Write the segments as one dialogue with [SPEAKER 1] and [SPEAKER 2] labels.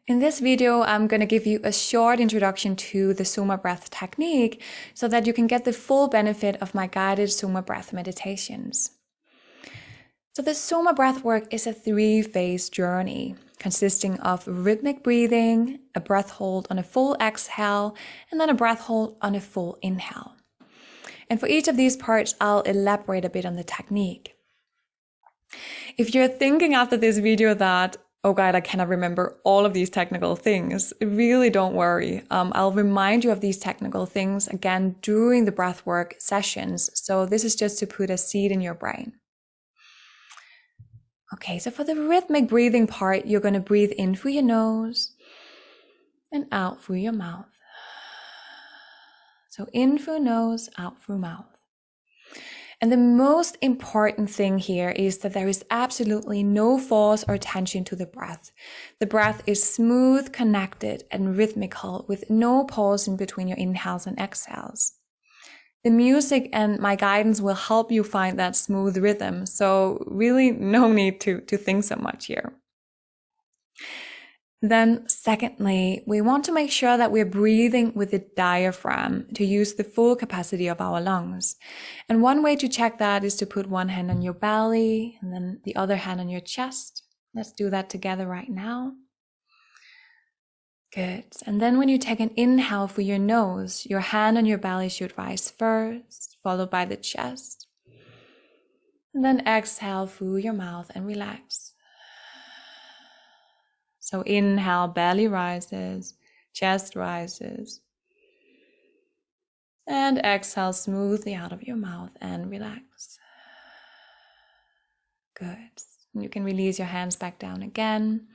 [SPEAKER 1] In this video, I'm going to give you a short introduction to the SOMA breath technique so that you can get the full benefit of my guided SOMA breath meditations. So the SOMA breathwork is a 3-phase journey consisting of rhythmic breathing, a breath hold on a full exhale, and then a breath hold on a full inhale. And for each of these parts, I'll elaborate a bit on the technique. If you're thinking after this video that, oh God, I cannot remember all of these technical things, really don't worry. I'll remind you of these technical things again during the breathwork sessions. So this is just to put a seed in your brain. Okay, so for the rhythmic breathing part, you're going to breathe in through your nose and out through your mouth. So in through nose, out through mouth. And the most important thing here is that there is absolutely no force or tension to the breath. The breath is smooth, connected, and rhythmical with no pause in between your inhales and exhales. The music and my guidance will help you find that smooth rhythm, so really no need to think so much here. Then secondly, we want to make sure that we're breathing with the diaphragm to use the full capacity of our lungs. And one way to check that is to put one hand on your belly and then the other hand on your chest. Let's do that together right now. Good. And then when you take an inhale through your nose, your hand on your belly should rise first, followed by the chest. And then exhale through your mouth and relax. So inhale, belly rises, chest rises. And exhale smoothly out of your mouth and relax. Good. You can release your hands back down again.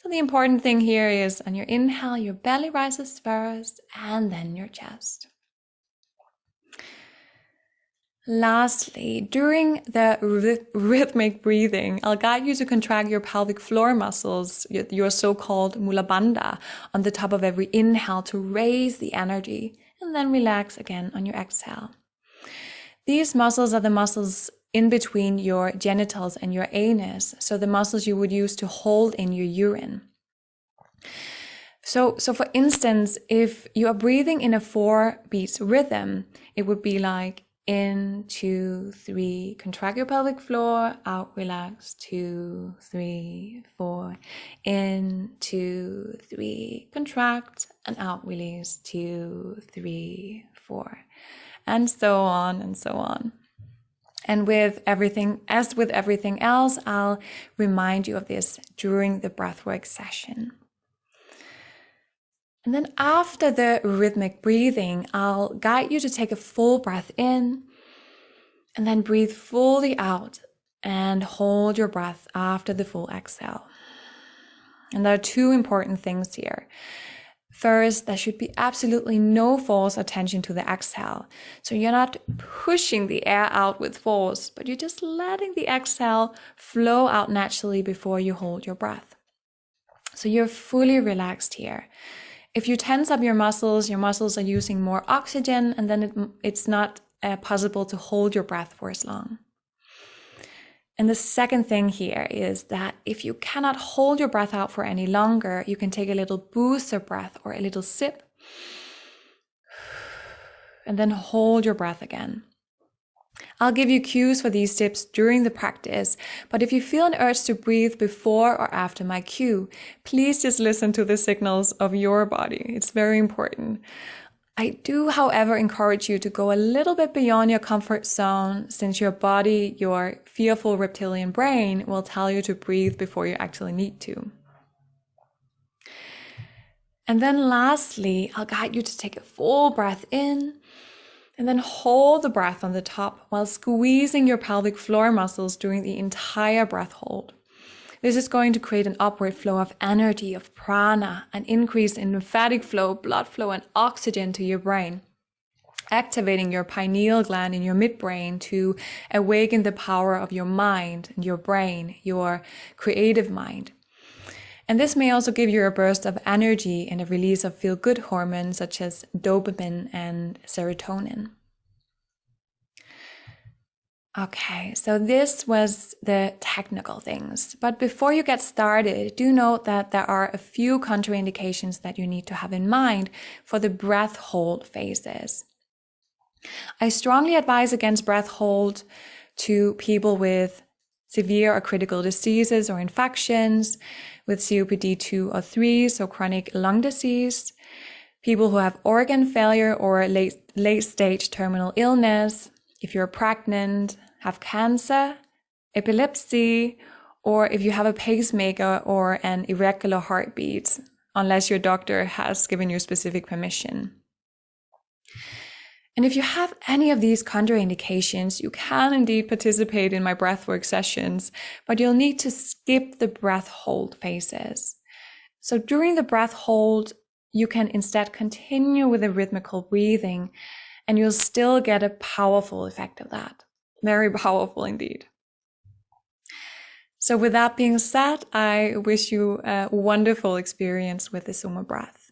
[SPEAKER 1] So the important thing here is on your inhale, your belly rises first and then your chest. Lastly, during the rhythmic breathing, I'll guide you to contract your pelvic floor muscles, your so-called mula bandha, on the top of every inhale to raise the energy, and then relax again on your exhale. These muscles are the muscles in between your genitals and your anus, so the muscles you would use to hold in your urine. So for instance, if you are breathing in a 4 beats rhythm, it would be like in, 2, 3, contract your pelvic floor, out, relax, 2, 3, 4, in, 2, 3, contract, and out, release, 2, 3, 4, and so on and so on. And with everything, as with everything else, I'll remind you of this during the breathwork session. And then after the rhythmic breathing, I'll guide you to take a full breath in and then breathe fully out and hold your breath after the full exhale. And there are 2 important things here. First, there should be absolutely no force or tension to the exhale. So you're not pushing the air out with force, but you're just letting the exhale flow out naturally before you hold your breath. So you're fully relaxed here. If you tense up your muscles are using more oxygen, and then it's not possible to hold your breath for as long. And the second thing here is that if you cannot hold your breath out for any longer, you can take a little booster breath or a little sip, and then hold your breath again. I'll give you cues for these tips during the practice, but if you feel an urge to breathe before or after my cue, please just listen to the signals of your body. It's very important. I do, however, encourage you to go a little bit beyond your comfort zone, since your body, your fearful reptilian brain, will tell you to breathe before you actually need to. And then lastly, I'll guide you to take a full breath in and then hold the breath on the top while squeezing your pelvic floor muscles during the entire breath hold. This is going to create an upward flow of energy, of prana, an increase in lymphatic flow, blood flow, and oxygen to your brain, activating your pineal gland in your midbrain to awaken the power of your mind and your brain, your creative mind. And this may also give you a burst of energy and a release of feel-good hormones such as dopamine and serotonin. Okay, so this was the technical things. But before you get started, do note that there are a few contraindications that you need to have in mind for the breath hold phases. I strongly advise against breath hold to people with severe or critical diseases or infections, with COPD 2 or 3, so chronic lung disease, people who have organ failure or late stage terminal illness, if you're pregnant, have cancer, epilepsy, or if you have a pacemaker or an irregular heartbeat, unless your doctor has given you specific permission. And if you have any of these contraindications, you can indeed participate in my breathwork sessions, but you'll need to skip the breath hold phases. So during the breath hold, you can instead continue with the rhythmical breathing, and you'll still get a powerful effect of that. Very powerful indeed. So with that being said, I wish you a wonderful experience with the SOMA breath.